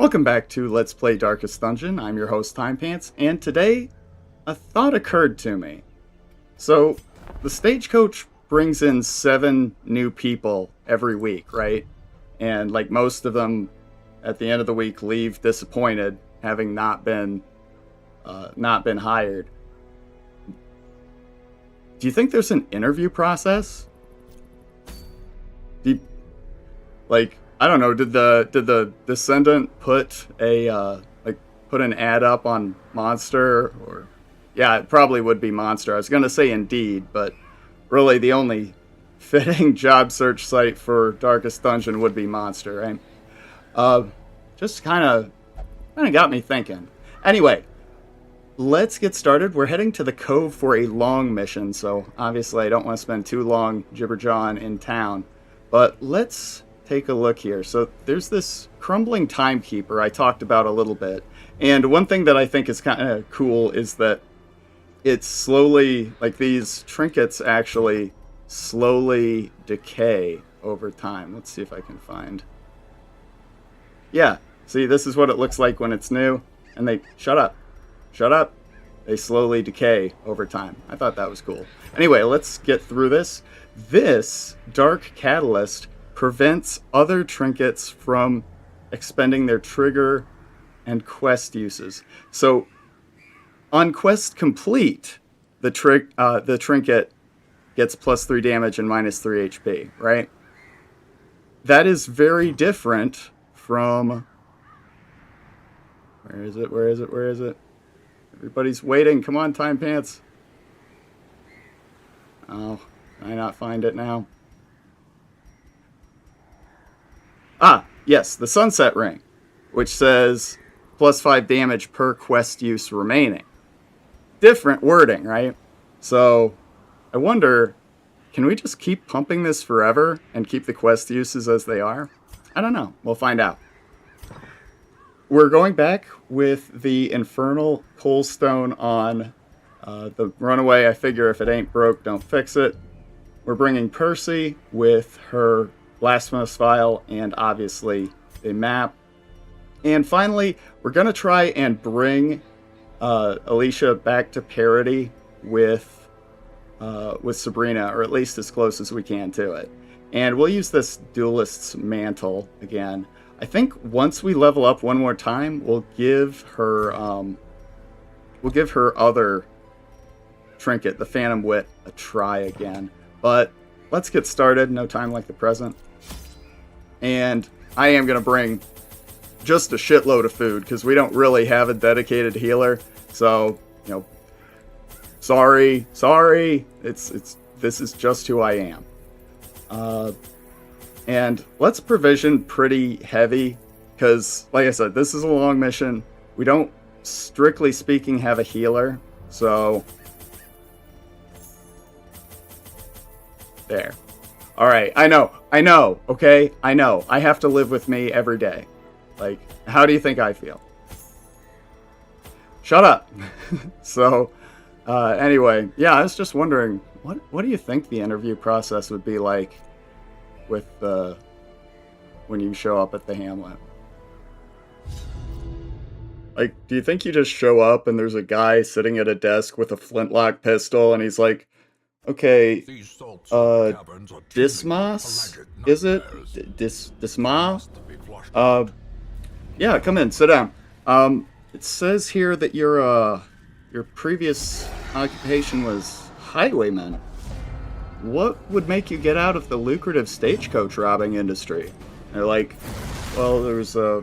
Welcome back to Let's Play Darkest Dungeon. I'm your host, Timepants, and today a thought occurred to me. So, the stagecoach brings in 7 new people every week, right? And like most of them, at the end of the week, leave disappointed, having not been hired. Do you think there's an interview process? I don't know. Did the descendant put put an ad up on Monster? Or yeah, it probably would be Monster. I was gonna say Indeed, but really the only fitting job search site for Darkest Dungeon would be Monster, right? Just kind of got me thinking. Anyway, let's get started. We're heading to the Cove for a long mission, so obviously I don't want to spend too long jibber-jawing in town. But let's take a look here. So there's this crumbling timekeeper I talked about a little bit. And one thing that I think is kind of cool is that it's slowly, like these trinkets actually slowly decay over time. Let's see if I can find. Yeah, see, this is what it looks like when it's new. And they, shut up. They slowly decay over time. I thought that was cool. Anyway, let's get through this. This Dark Catalyst prevents other trinkets from expending their trigger and quest uses. So, on quest complete, the trinket gets +3 damage and -3 HP, right? That is very different from... Where is it? Everybody's waiting. Come on, Timepants. Oh, can I not find it now? Ah, yes, the Sunset Ring, which says +5 damage per quest use remaining. Different wording, right? So, I wonder, can we just keep pumping this forever and keep the quest uses as they are? I don't know. We'll find out. We're going back with the Infernal Coalstone on the Runaway. I figure if it ain't broke, don't fix it. We're bringing Percy with her Blasphemous Vial and obviously a map. And finally, we're going to try and bring Alicia back to parity with Sabrina, or at least as close as we can to it. And we'll use this Duelist's Mantle again. I think once we level up one more time, we'll give her other trinket, the Phantom Wit, a try again. But let's get started. No time like the present. And I am going to bring just a shitload of food because we don't really have a dedicated healer. So, you know, sorry. This is just who I am. And let's provision pretty heavy because, like I said, this is a long mission. We don't, strictly speaking, have a healer. So, there. Alright, I know, okay? I know. I have to live with me every day. Like, how do you think I feel? Shut up! So, anyway, yeah, I was just wondering, what do you think the interview process would be like with when you show up at the Hamlet? Like, do you think you just show up and there's a guy sitting at a desk with a flintlock pistol and he's like, okay, Dismas? Is it? Disma? Yeah, come in, sit down. It says here that your previous occupation was highwayman. What would make you get out of the lucrative stagecoach robbing industry? They're like, well, there was a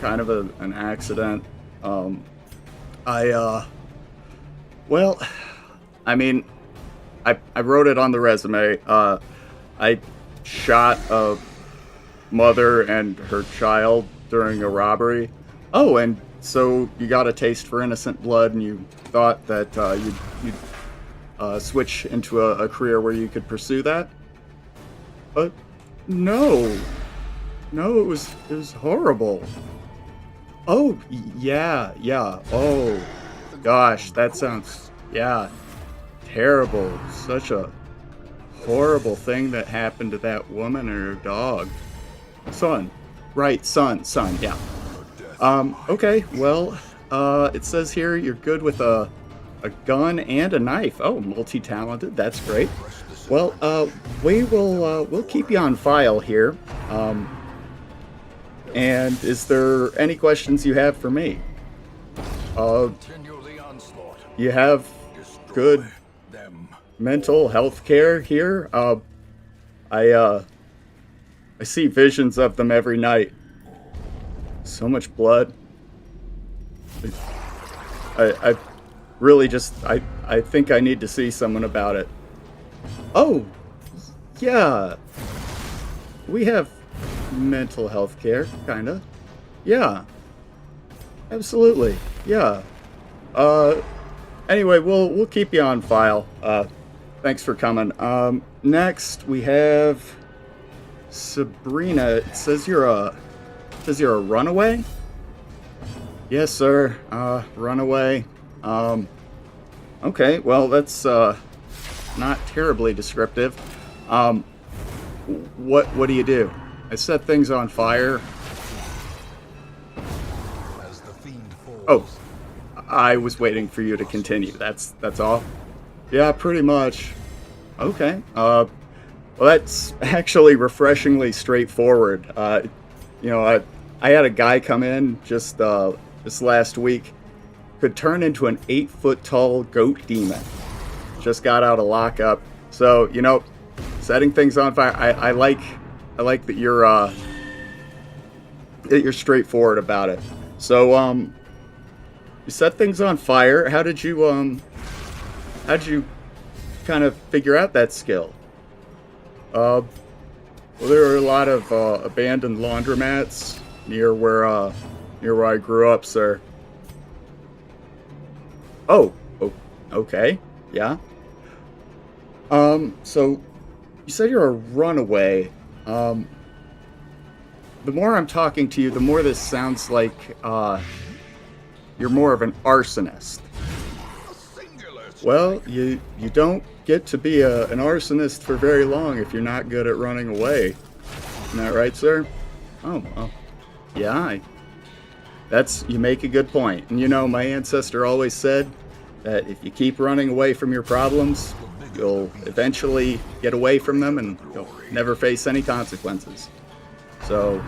kind of an accident. Well, I mean, I wrote it on the resume. I shot a mother and her child during a robbery. Oh, and so you got a taste for innocent blood, and you thought that you'd switch into a career where you could pursue that? But no, it was horrible. Oh, yeah. Oh, gosh, that sounds, yeah, terrible. Such a horrible thing that happened to that woman and her dog. Son. Right, son, yeah. Okay, well, it says here you're good with a gun and a knife. Oh, multi-talented. That's great. Well, we'll keep you on file here. And is there any questions you have for me? You have good mental health care here. I see visions of them every night. So much blood. I really just I think I need to see someone about it. Oh, yeah. We have mental health care, kinda. Yeah. Absolutely. Yeah. Anyway, we'll keep you on file. Thanks for coming. Next we have Sabrina. It says you're a runaway? Yes, sir. Runaway. Okay, well, that's not terribly descriptive. What do you do? I set things on fire. Oh, I was waiting for you to continue. That's all. Yeah, pretty much. Okay. Well, that's actually refreshingly straightforward. I had a guy come in just this last week. Could turn into an 8-foot tall goat demon. Just got out of lockup. So, setting things on fire. I like that you're straightforward about it. So, you set things on fire. How did you kind of figure out that skill? Well, there are a lot of abandoned laundromats near where I grew up, sir. Oh, okay, yeah. So you said you're a runaway. The more I'm talking to you, the more this sounds like you're more of an arsonist. Well, you don't get to be an arsonist for very long if you're not good at running away. Isn't that right, sir? Oh, well, yeah. You make a good point. And my ancestor always said that if you keep running away from your problems, you'll eventually get away from them and you'll never face any consequences. So,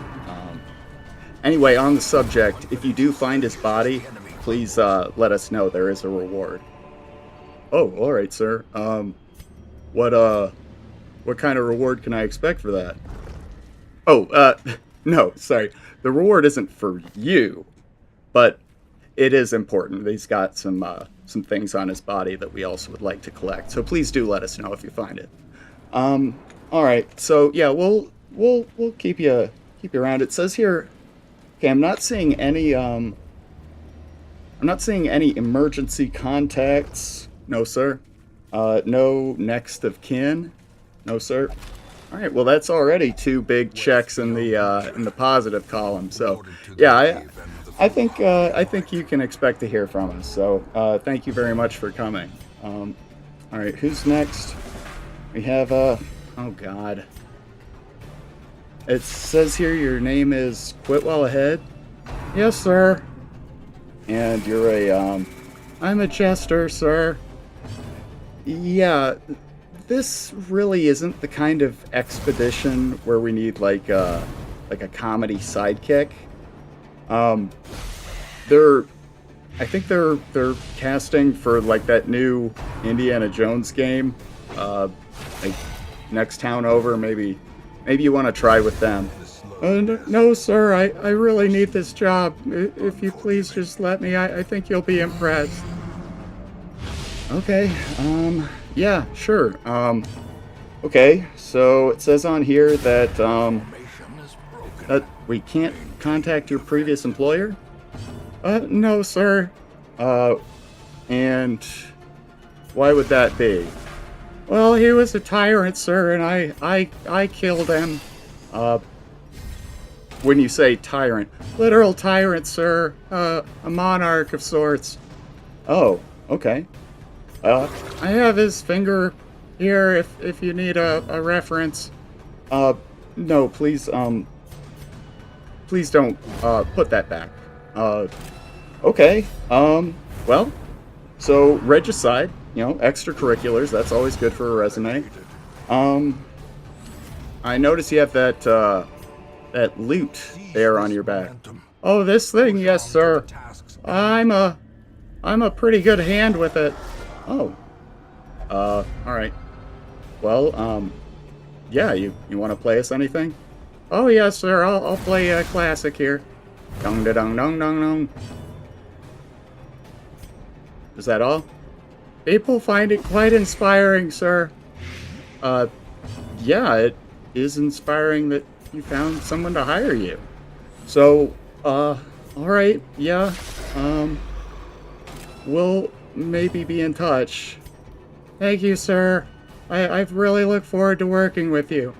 anyway, on the subject, if you do find his body, please let us know. There is a reward. Oh, all right, sir. What kind of reward can I expect for that? Oh, no, sorry. The reward isn't for you, but it is important. He's got some things on his body that we also would like to collect. So please do let us know if you find it. All right. So yeah, we'll keep you around. It says here. Okay, I'm not seeing any emergency contacts. No, sir. No next of kin. No, sir. All right. Well, that's already 2 big checks in the positive column. So yeah, I think you can expect to hear from us. So thank you very much for coming. All right, who's next? We have oh God. It says here your name is Quit Well Ahead. Yes, sir. And you're I'm a jester, sir. Yeah, this really isn't the kind of expedition where we need like a comedy sidekick. I think they're casting for like that new Indiana Jones game, like next town over. Maybe you want to try with them. No, sir. I really need this job. If you please just let me. I think you'll be impressed. Okay. Yeah. Sure. Okay. So it says on here that that we can't contact your previous employer? No, sir. And why would that be? Well, he was a tyrant, sir, and I killed him. When you say tyrant, literal tyrant, sir. A monarch of sorts. Oh, okay. I have his finger here if you need a reference. No, please don't put that back. Okay. Well, so regicide, extracurriculars, that's always good for a resume. I notice you have that loot there on your back. Oh, this thing, yes, sir. I'm a pretty good hand with it. Oh. All right. Well, yeah, you want to play us anything? Oh, yes, sir. I'll play a classic here. Dong da dong dong dong dong. Is that all? People find it quite inspiring, sir. Yeah, it is inspiring that you found someone to hire you. So, all right, yeah, we'll maybe be in touch. Thank you, sir. I've really looked forward to working with you.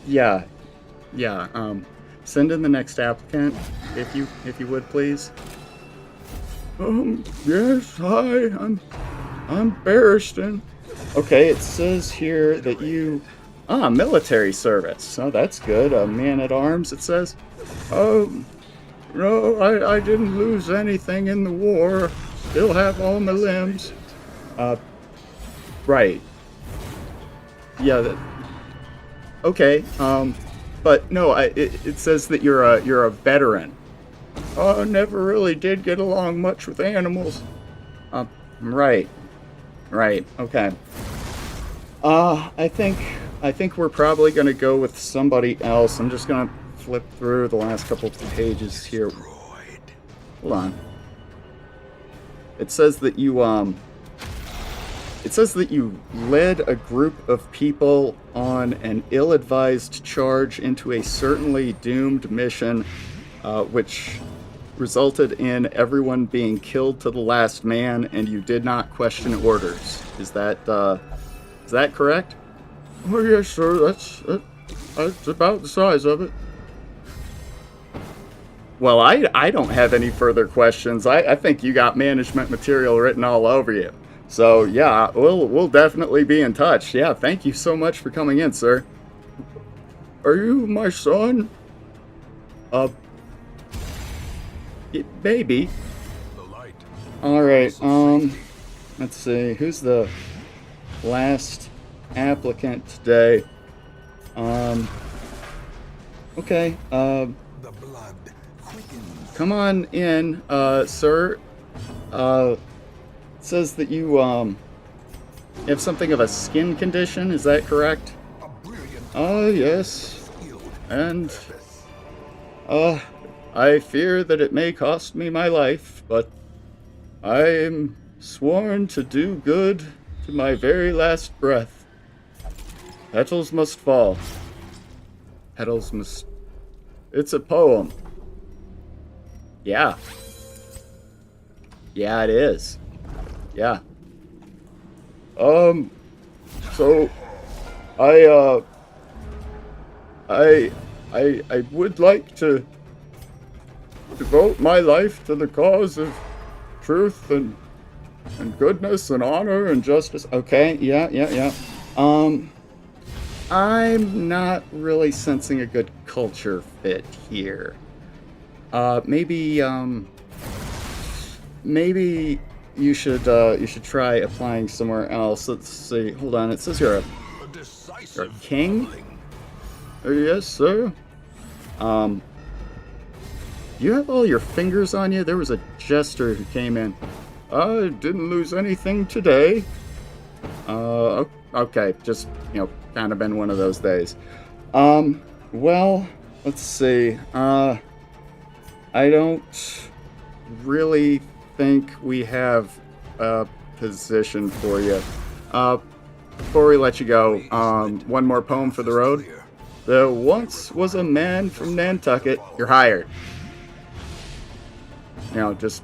Yeah, send in the next applicant, if you would, please. Yes, hi, I'm Barriston. Okay, it says here that you... military service. Oh, that's good. A man-at-arms, it says. No, I didn't lose anything in the war. Still have all my limbs. Right. Yeah, okay, but no, it says that you're a veteran. Oh, I never really did get along much with animals. Right. Okay. I think we're probably gonna go with somebody else. I'm just gonna flip through the last couple of pages here. Hold on. It says that you led a group of people on an ill-advised charge into a certainly doomed mission, which resulted in everyone being killed to the last man, and you did not question orders. Is that correct? Oh yes, sir. That's about the size of it. Well, I don't have any further questions. I think you got management material written all over you. So yeah, we'll definitely be in touch. Yeah, thank you so much for coming in, sir. Are you my son? Maybe. All right. Let's see. Who's the last applicant today? Okay. Come on in, sir. It says that you have something of a skin condition. Is that correct? Yes. And I fear that it may cost me my life, but I am sworn to do good to my very last breath. Petals must fall. Petals must... It's a poem. Yeah. Yeah, it is. Yeah. So I would like to devote my life to the cause of truth and goodness and honor and justice. Okay, yeah. I'm not really sensing a good culture fit here. Maybe you should try applying somewhere else. Let's see. Hold on. It says you're a king. Yes, sir. You have all your fingers on you? There was a jester who came in. I didn't lose anything today. Okay, just, kind of been one of those days. Well, let's see. I don't really think we have a position for you. Before we let you go, one more poem for the road. There once was a man from Nantucket. You're hired. Just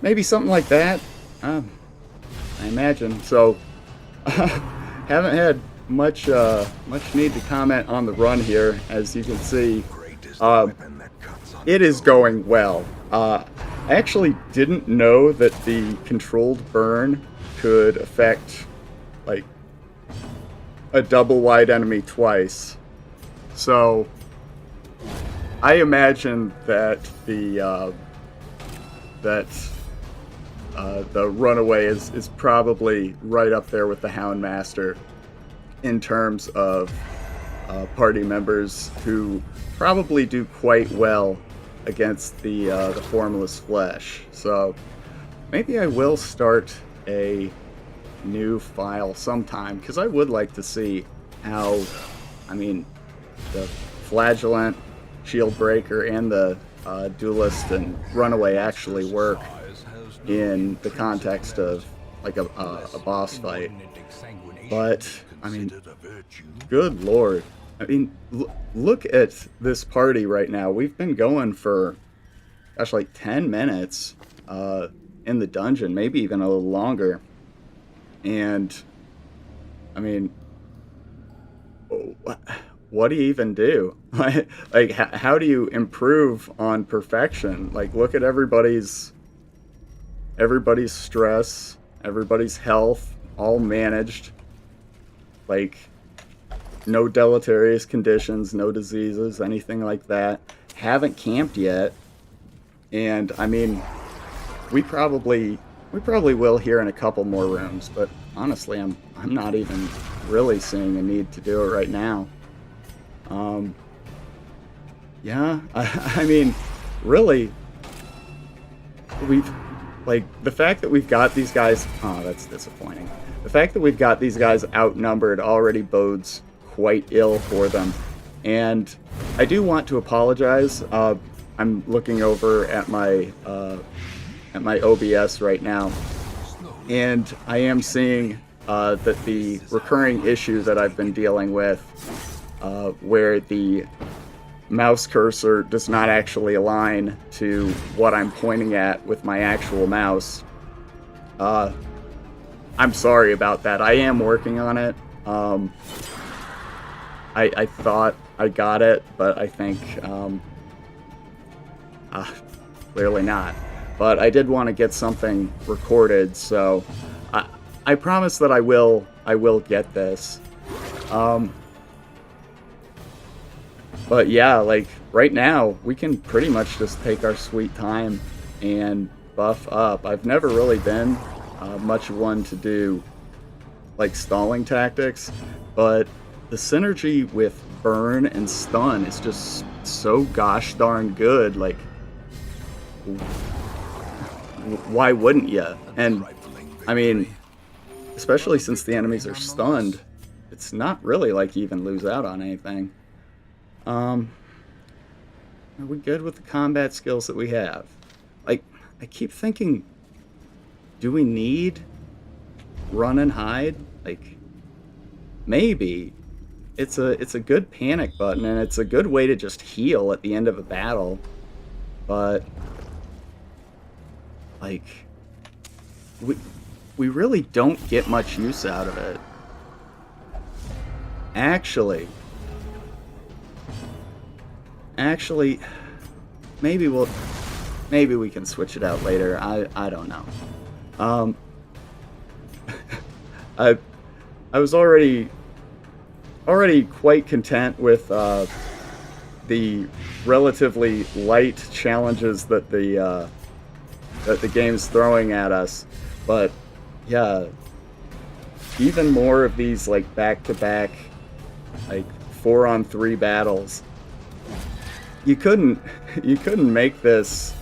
maybe something like that. I imagine. So, haven't had much need to comment on the run here. As you can see, it is going well. I actually didn't know that the controlled burn could affect, like, a double wide enemy twice. So, I imagine that that the runaway is probably right up there with the Houndmaster in terms of party members who probably do quite well against the formless flesh. So maybe I will start a new file sometime, because I would like to see how, I mean, the flagellant, shield breaker, and the duelist and runaway actually work in the context of like a boss fight. But I mean, good lord, I mean, look at this party right now. We've been going for, gosh, like 10 minutes in the dungeon, maybe even a little longer. And I mean, what do you even do? Like, how do you improve on perfection? Like, look at everybody's stress, everybody's health, all managed. Like, no deleterious conditions, no diseases, anything like that. Haven't camped yet. And I mean, we probably will here in a couple more rooms, but honestly, I'm not even really seeing a need to do it right now. Yeah, I mean, really, like, the fact that we've got these guys, oh, that's disappointing. The fact that we've got these guys outnumbered already bodes quite ill for them. And I do want to apologize. I'm looking over at my OBS right now, and I am seeing that the recurring issue that I've been dealing with, where the mouse cursor does not actually align to what I'm pointing at with my actual mouse. I'm sorry about that. I am working on it. I thought I got it, but I think clearly not. But I did want to get something recorded, so I promise that I will get this. But yeah, like, right now, we can pretty much just take our sweet time and buff up. I've never really been much one to do, like, stalling tactics, but the synergy with burn and stun is just so gosh darn good. Like, why wouldn't you? And, I mean, especially since the enemies are stunned, it's not really like you even lose out on anything. Are we good with the combat skills that we have? Like, I keep thinking, do we need run and hide? Like, maybe. It's a good panic button, and it's a good way to just heal at the end of a battle. But, like, we really don't get much use out of it. Actually, maybe we can switch it out later. I don't know. I was already quite content with the relatively light challenges that the game's throwing at us, but yeah, even more of these, like, back-to-back, like, 4-on-3 battles. You couldn't make this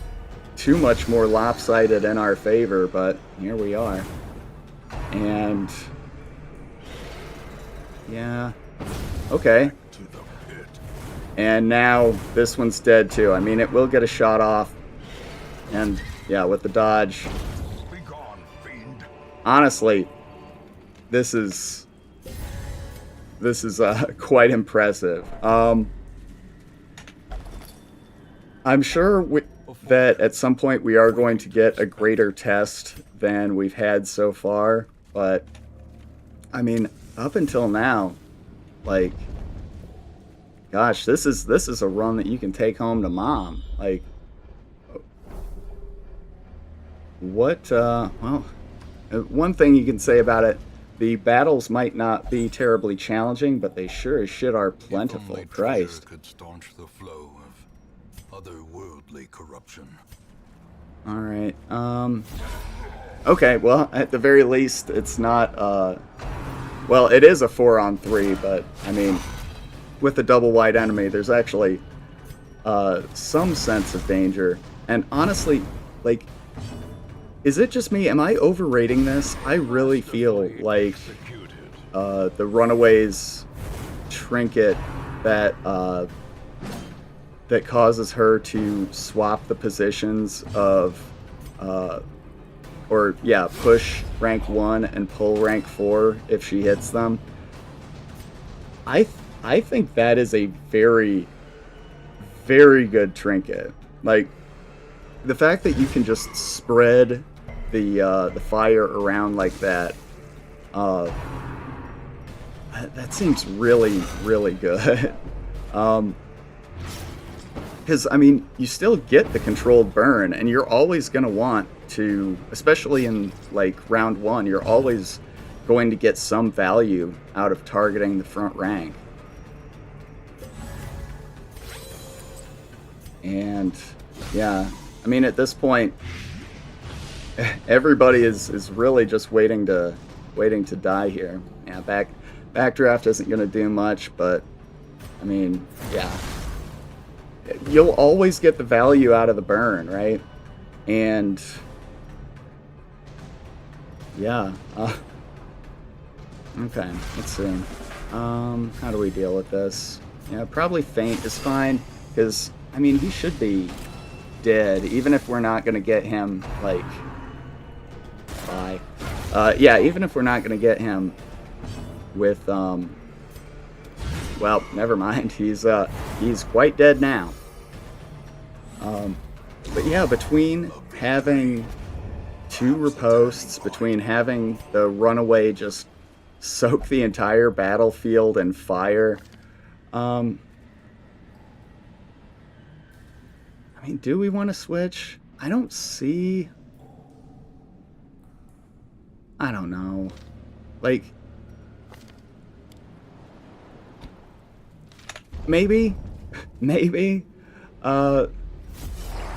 too much more lopsided in our favor, but here we are. And yeah, okay. And now this one's dead too. I mean, it will get a shot off, and yeah, with the dodge. Honestly, this is quite impressive. I'm sure that at some point we are going to get a greater test than we've had so far, but I mean, up until now, like, gosh, this is a run that you can take home to mom. Like, what? Well, one thing you can say about it: the battles might not be terribly challenging, but they sure as shit are plentiful. Christ. Could staunch the flow of otherworldly corruption. All right. Okay. Well, at the very least, it's not. Well, it is a 4-on-3, but I mean, with a double wide enemy, there's actually some sense of danger. And honestly, like, is it just me? Am I overrating this? I really feel like the Runaway's trinket that that causes her to swap the positions of, or yeah, push rank 1 and pull rank 4 if she hits them. I think that is a very, very good trinket. Like, the fact that you can just spread the fire around like that, that seems really, really good. Because, I mean, you still get the controlled burn, and you're always going to want to, especially in, like, round 1, you're always going to get some value out of targeting the front rank. And, yeah, I mean, at this point, everybody is really just waiting to die here. Yeah, backdraft isn't going to do much, but, I mean, yeah. You'll always get the value out of the burn, right? And yeah. Okay, let's see. How do we deal with this? Yeah, probably feint is fine, because I mean, he should be dead, even if we're not gonna get him like. Bye. Yeah, even if we're not gonna get him with well, never mind. He's quite dead now. But yeah, between having 2 riposts, between having the Runaway just soak the entire battlefield in fire, I mean, do we want to switch? I don't see. I don't know. Like, maybe,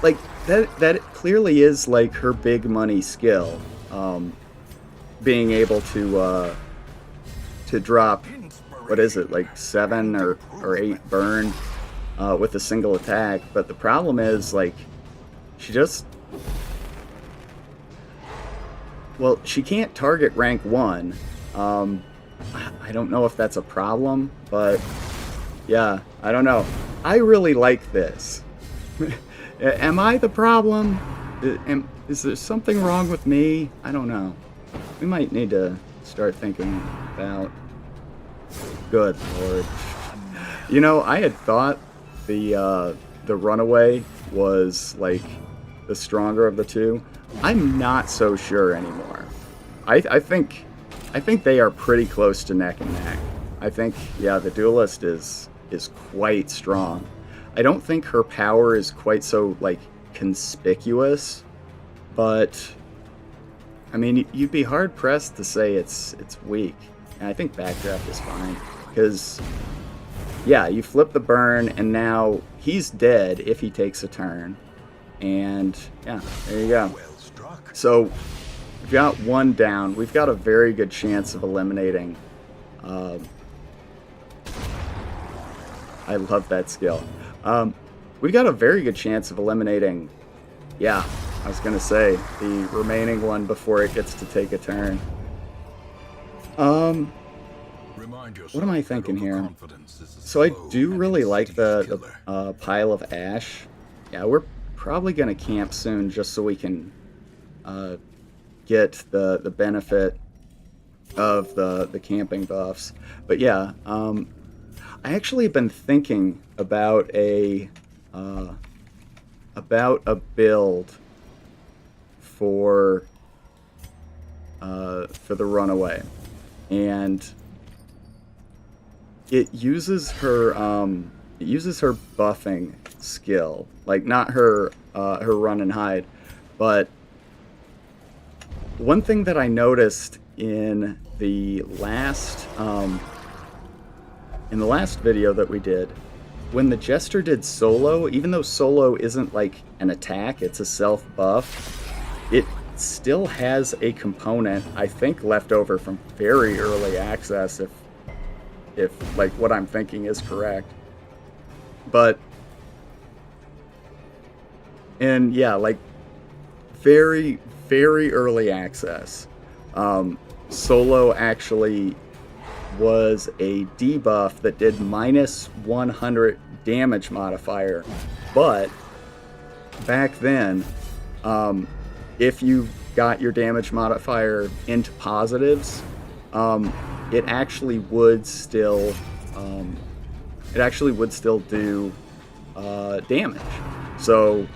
like, that clearly is, like, her big money skill, being able to drop, what is it, like 7 or 8 burn, with a single attack, but the problem is, like, she just, well, she can't target rank 1, I don't know if that's a problem, but yeah, I don't know. I really like this. Am I the problem? Is there something wrong with me? I don't know. We might need to start thinking about... Good Lord. You know, I had thought the Runaway was, like, the stronger of the 2. I'm not so sure anymore. I think they are pretty close to neck and neck. I think, yeah, the Duelist is quite strong. I don't think her power is quite so, like, conspicuous, but I mean, you'd be hard pressed to say it's weak. And I think backdraft is fine, because yeah, you flip the burn, and now he's dead if he takes a turn, and yeah, there you go. So we've got 1 down. We've got a very good chance of eliminating. I love that skill. We've got a very good chance of eliminating, yeah, I was going to say, the remaining one before it gets to take a turn. What am I thinking here? So I do really like the pile of ash. Yeah, we're probably going to camp soon just so we can get the benefit of the camping buffs. But yeah, I actually have been thinking about a build for the Runaway, and it uses her buffing skill, like not her run and hide, but one thing that I noticed in the last video that we did when the Jester did solo, even though solo isn't like an attack, it's a self buff, it still has a component, I think, left over from very early access, if like what I'm thinking is correct. But, and yeah, like very, very early access. Solo actually was a debuff that did minus 100 damage modifier, but back then, if you got your damage modifier into positives, it actually would still do damage. So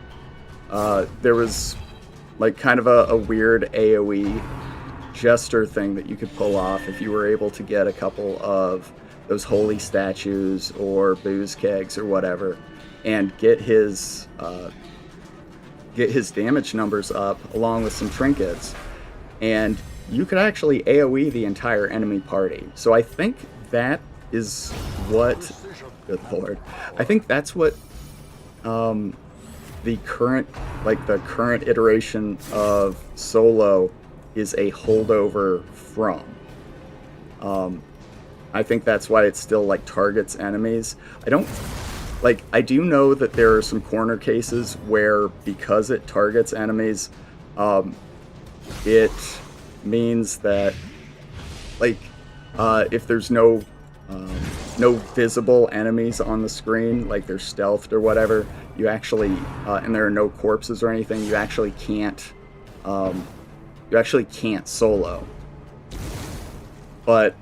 there was like kind of a weird AoE Jester thing that you could pull off if you were able to get a couple of those holy statues or booze kegs or whatever, and get his damage numbers up along with some trinkets, and you could actually AoE the entire enemy party. So I think that is what, good lord, I think that's what the current iteration of solo is a holdover from. I think that's why it still like targets enemies. I do know that there are some corner cases where, because it targets enemies, it means that if there's no visible enemies on the screen, like they're stealthed or whatever, you actually and there are no corpses or anything, you actually can't solo. But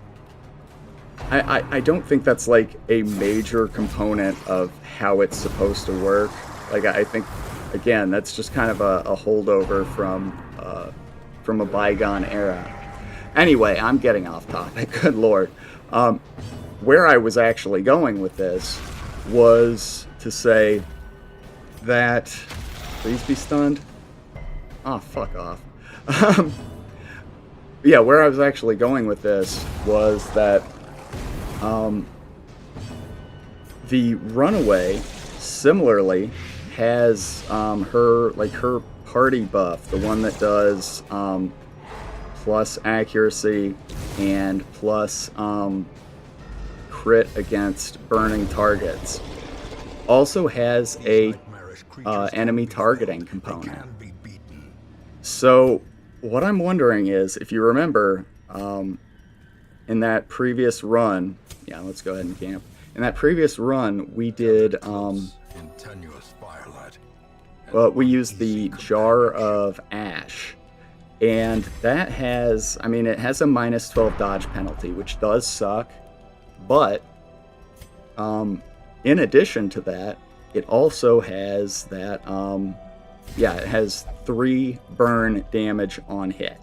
I don't think that's like a major component of how it's supposed to work. Like, I think, again, that's just kind of a holdover from a bygone era. Anyway, I'm getting off topic. Good lord. Where I was actually going with this was to say that, please be stunned. Oh, fuck off. Yeah, where I was actually going with this was that the Runaway similarly has her party buff, the one that does plus accuracy and plus crit against burning targets, also has a enemy targeting component. So what I'm wondering is, if you remember, in that previous run, yeah, let's go ahead and camp. In that previous run, we did, we used the Jar of Ash, and that has, it has a minus 12 dodge penalty, which does suck, but in addition to that, it also has that, it has 3 burn damage on hit.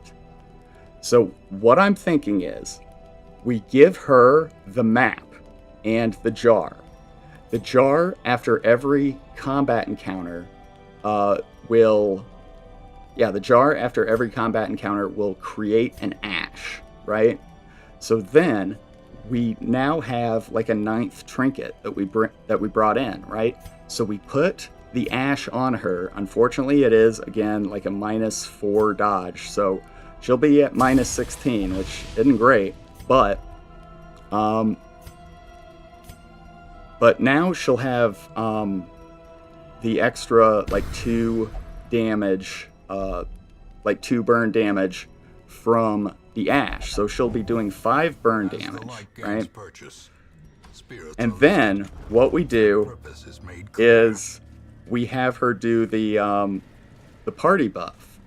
So what I'm thinking is, we give her the map and the jar. The jar, after every combat encounter, will create an ash, right? So then we now have like a 9th trinket that we brought in, right? So we put the ash on her. Unfortunately, it is again like a minus 4 dodge, so she'll be at minus 16, which isn't great, but now she'll have the extra 2 damage, 2 burn damage from the ash. So she'll be doing 5 burn damage, right? And then what we do is we have her do the party buff,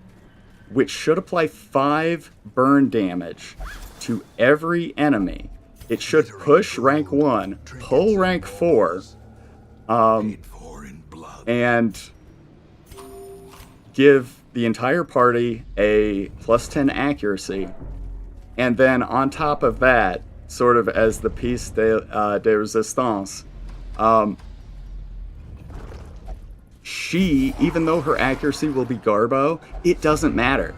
which should apply 5 burn damage to every enemy. It should push rank 1, pull rank 4, and give the entire party a plus 10 accuracy. And then on top of that, sort of as the piece de resistance, she, even though her accuracy will be Garbo, it doesn't matter.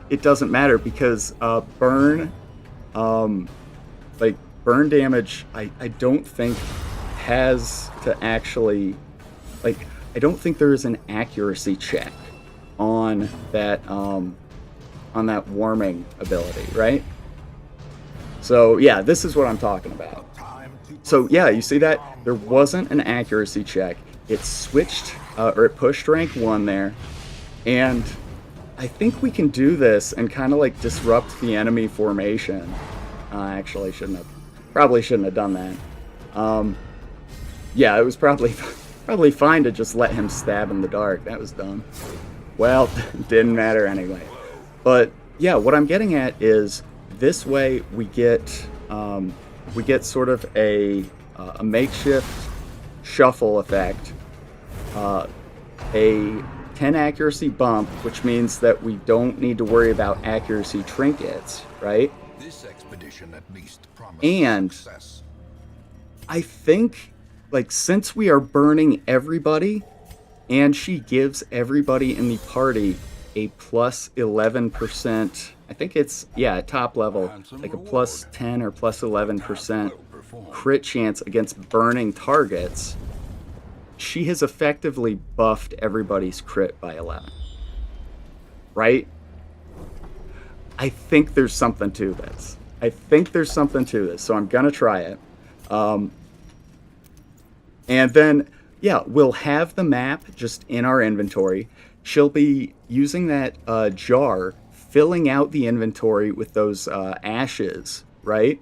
It doesn't matter because burn damage, I don't think has to actually, like, I don't think there is an accuracy check on that warming ability, right? So yeah, this is what I'm talking about. So yeah, you see that? There wasn't an accuracy check. It switched, or it pushed rank 1 there. And I think we can do this and kind of like disrupt the enemy formation. Actually, probably shouldn't have done that. Yeah, it was probably fine to just let him stab in the dark. That was dumb. Well, didn't matter anyway. But yeah, what I'm getting at is this way we get sort of a makeshift shuffle effect, a 10 accuracy bump, which means that we don't need to worry about accuracy trinkets, right? This expedition at least promises And success. I think, like, since we are burning everybody, and she gives everybody in the party a plus 11%, I think it's, yeah, at top level, like a plus 10 or plus 11% crit chance against burning targets, she has effectively buffed everybody's crit by 11. Right? I think there's something to this. So I'm going to try it. And then, yeah, we'll have the map just in our inventory. She'll be using that jar, filling out the inventory with those ashes, right?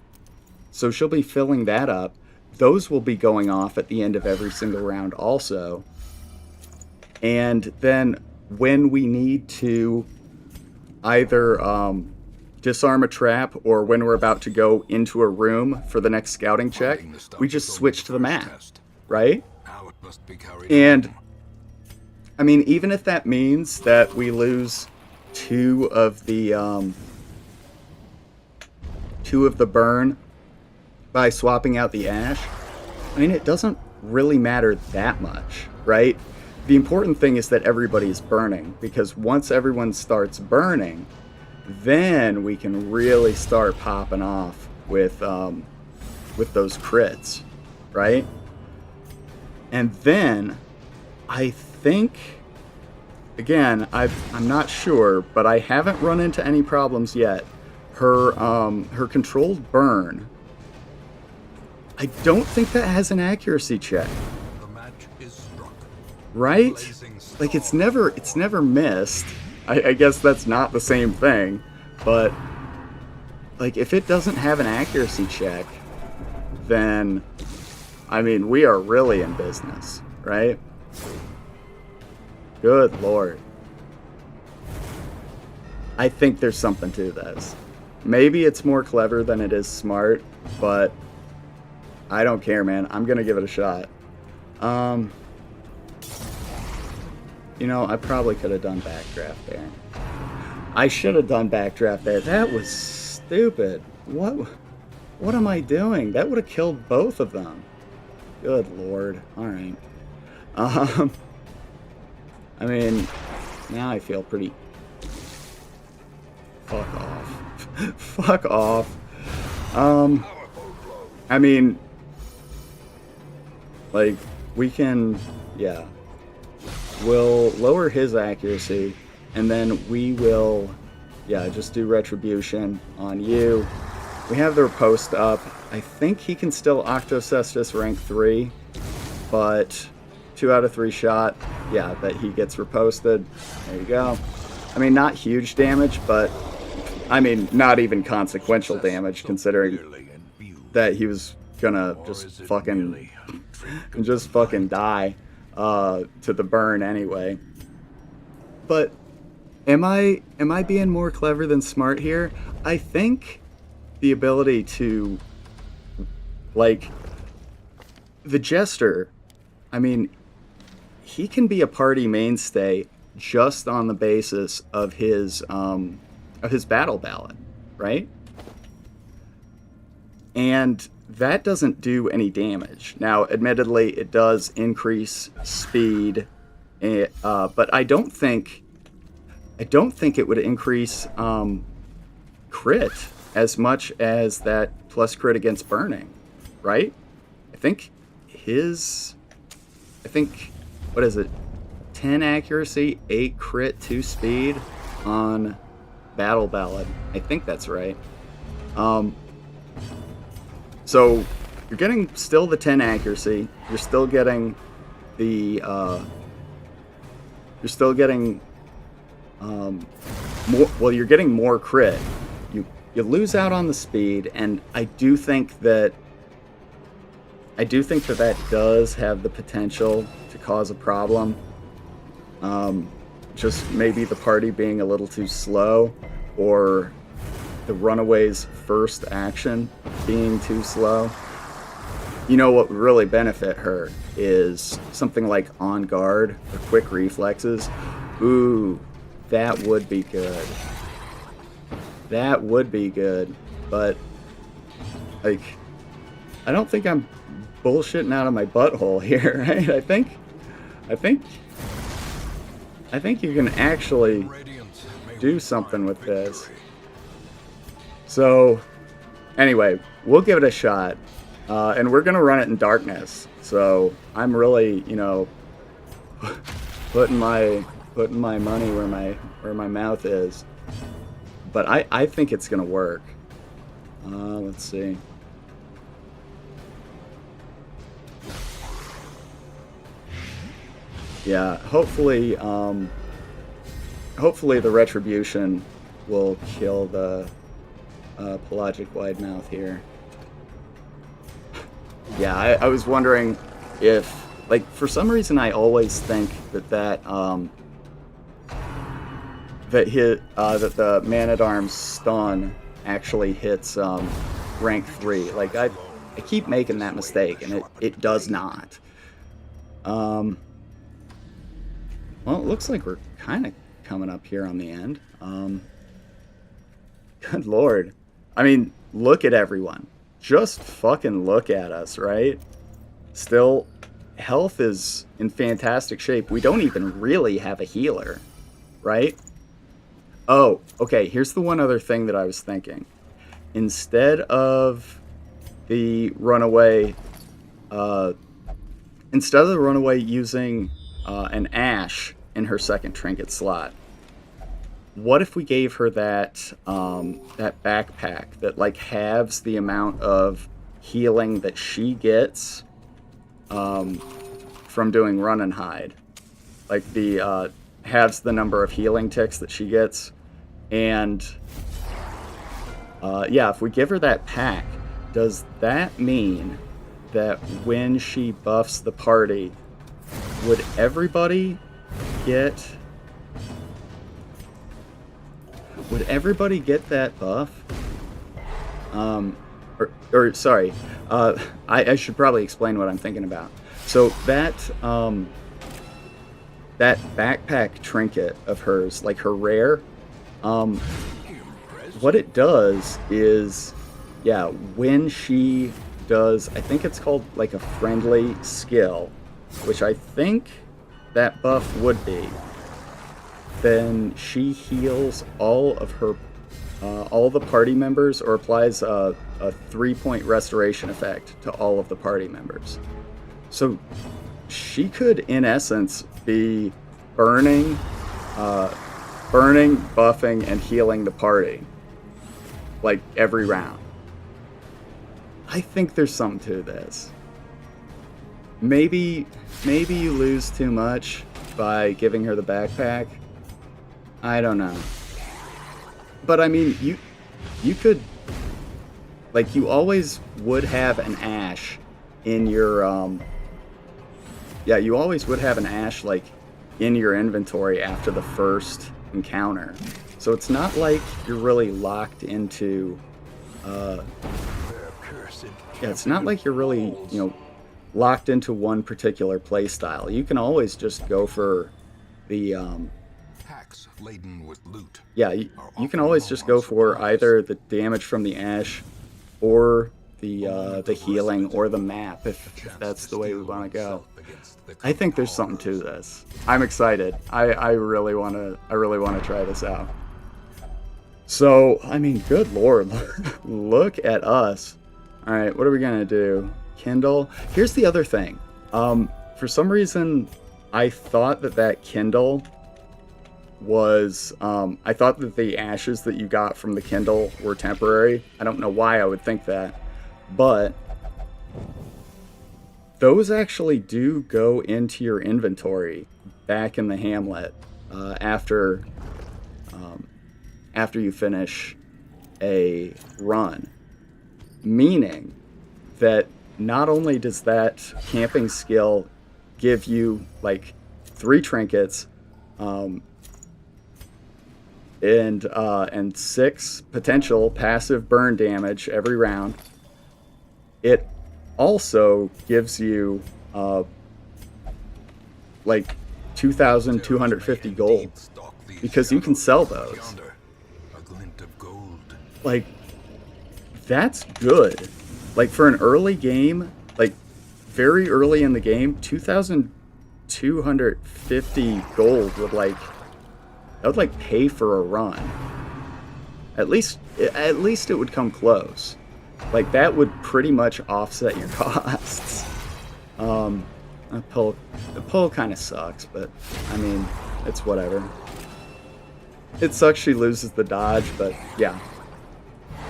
So she'll be filling that up. Those will be going off at the end of every single round also. And then when we need to either disarm a trap or when we're about to go into a room for the next scouting check, we just switch to the map, right? Now it must be carried And, on. I mean, even if that means that we lose two of the burn by swapping out the ash, I mean, it doesn't really matter that much, right? The important thing is that everybody's burning, because once everyone starts burning, then we can really start popping off with those crits, right? And then I think, again, I'm not sure, but I haven't run into any problems yet. Her controlled burn, I don't think that has an accuracy check, The match is struck. right? Blazing star. Like it's never missed. I guess that's not the same thing, but like if it doesn't have an accuracy check, then I mean we are really in business, right? Good Lord. I think there's something to this. Maybe it's more clever than it is smart, but I don't care, man. I'm gonna give it a shot. You know, I probably could have done backdraft there. I should have done backdraft there. That was stupid. What am I doing? That would have killed both of them. Good Lord. All right. I mean, now I feel pretty. Fuck off. Fuck off. I mean, like, we can, yeah. We'll lower his accuracy, and then we will, yeah, just do retribution on you. We have the riposte up. I think he can still Octocestus rank 3, but 2 out of 3 shot, yeah, that he gets riposted. There you go. I mean, not huge damage, but, I mean, not even consequential damage, considering that he was gonna just fucking die to the burn anyway. But am I being more clever than smart here? I think the ability to, like, the Jester, I mean, he can be a party mainstay just on the basis of his battle ballad, right? And that doesn't do any damage. Now, admittedly, it does increase speed, but I don't think it would increase crit as much as that plus crit against burning, right? I think his, I think, what is it? 10 accuracy, 8 crit, 2 speed on Battle Ballad. I think that's right. So you're getting still the 10 accuracy. You're still getting the more. Well, you're getting more crit. You lose out on the speed, and I do think that that does have the potential to cause a problem. Just maybe the party being a little too slow, or the runaway's first action being too slow. You know what would really benefit her is something like On Guard or Quick Reflexes. Ooh, that would be good. That would be good, but like, I don't think I'm bullshitting out of my butthole here, right? I think you can actually do something with this. So, anyway, we'll give it a shot, and we're gonna run it in darkness. So I'm really, putting my money where my mouth is. But I think it's gonna work. Let's see. Yeah, hopefully the Retribution will kill the pelagic wide mouth here. Yeah, I was wondering if, like, for some reason I always think that the Man-at-Arms stun actually hits rank 3. Like, I keep making that mistake, and it does not. Well, it looks like we're kind of coming up here on the end. Good lord. I mean, look at everyone. Just fucking look at us, right? Still, health is in fantastic shape. We don't even really have a healer, right? Oh, okay, here's the one other thing that I was thinking. Instead of the runaway using an ash in her second trinket slot, what if we gave her that that backpack that like halves the amount of healing that she gets from doing run and hide, like the halves the number of healing ticks that she gets, and yeah, if we give her that pack, does that mean that when she buffs the party, would everybody get that buff? Sorry, I should probably explain what I'm thinking about. So that that backpack trinket of hers, like her rare, what it does is, yeah, when she does, I think it's called like a friendly skill, which I think that buff would be, then she heals all of her, all the party members, or applies a 3-point restoration effect to all of the party members. So she could, in essence, be burning, buffing, and healing the party, like every round. I think there's something to this. Maybe you lose too much by giving her the backpack. I don't know. But I mean, you could, like, you always would have an ash in your yeah, you always would have an ash like in your inventory after the first encounter. So it's not like you're really locked into yeah, it's not like you're really, locked into one particular playstyle. You can always just go for the Packs laden with loot. yeah, you can always just go for either the damage from the ash or the healing or the map if that's the way we want to go. I think there's something to this. I'm excited. I really want to try this out. So, I mean, good lord, look at us. All right, what are we gonna do? Kindle. Here's the other thing. For some reason, I thought that Kindle was, I thought that the ashes that you got from the Kindle were temporary. I don't know why I would think that, but those actually do go into your inventory back in the Hamlet after you finish a run. Meaning that not only does that camping skill give you like 3 trinkets and 6 potential passive burn damage every round, it also gives you like 2,250 gold, because you can sell those. Like, that's good. Like, for an early game, like very early in the game, 2,250 gold would like pay for a run. At least it would come close. Like, that would pretty much offset your costs. The pull kind of sucks, but I mean, it's whatever. It sucks she loses the dodge, but yeah,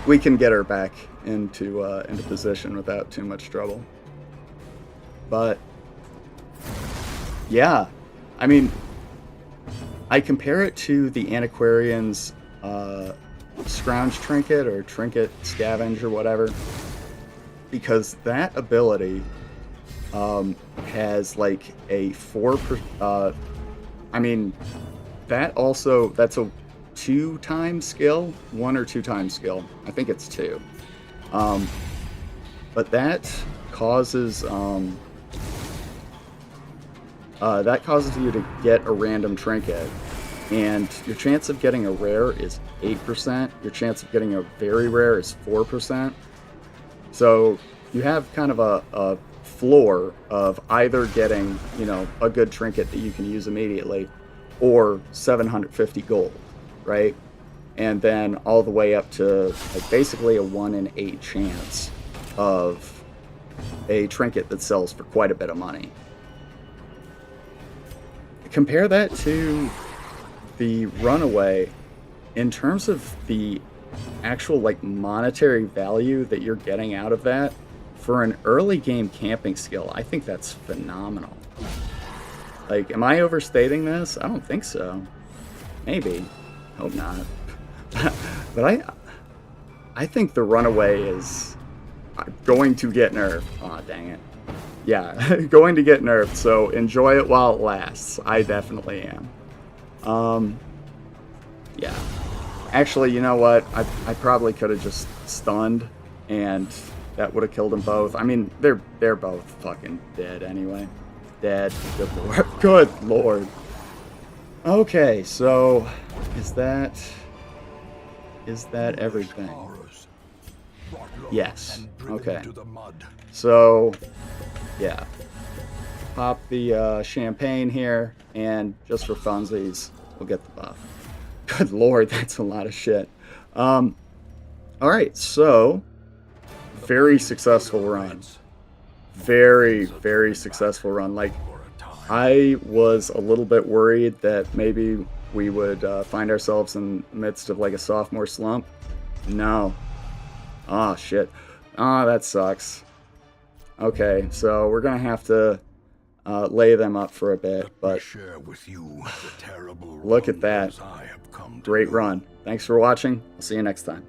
we can get her back into position without too much trouble. But yeah, I mean, I compare it to the Antiquarian's Scrounge Trinket or Trinket Scavenge or whatever, because that ability has like a 4%. I mean, that's a 2 times skill, 1 or 2 times skill. I think it's 2. But that causes you to get a random trinket, and your chance of getting a rare is 8%. Your chance of getting a very rare is 4%. So you have kind of a floor of either getting, you know, a good trinket that you can use immediately, or 750 gold, right? And then all the way up to like basically a 1 in 8 chance of a trinket that sells for quite a bit of money. Compare that to the Runaway in terms of the actual like monetary value that you're getting out of that. For an early game camping skill, I think that's phenomenal. Like, am I overstating this? I don't think so. Maybe. Hope not. But I think the Runaway is going to get nerfed. Aw, dang it. Yeah, going to get nerfed, so enjoy it while it lasts. I definitely am. Yeah. Actually, you know what? I probably could have just stunned, and that would have killed them both. I mean, they're both fucking dead anyway. Dead. Good lord. Good lord. Okay, so is that everything? Yes. Okay. So, yeah. Pop the champagne here, and just for funsies, we'll get the buff. Good lord, that's a lot of shit. Alright, so very successful run. Very, very successful run. Like, I was a little bit worried that maybe we would find ourselves in the midst of like a sophomore slump. No. Oh, shit. Oh, that sucks. Okay, so we're gonna have to lay them up for a bit, but look at that. Great run. Thanks for watching. I'll see you next time.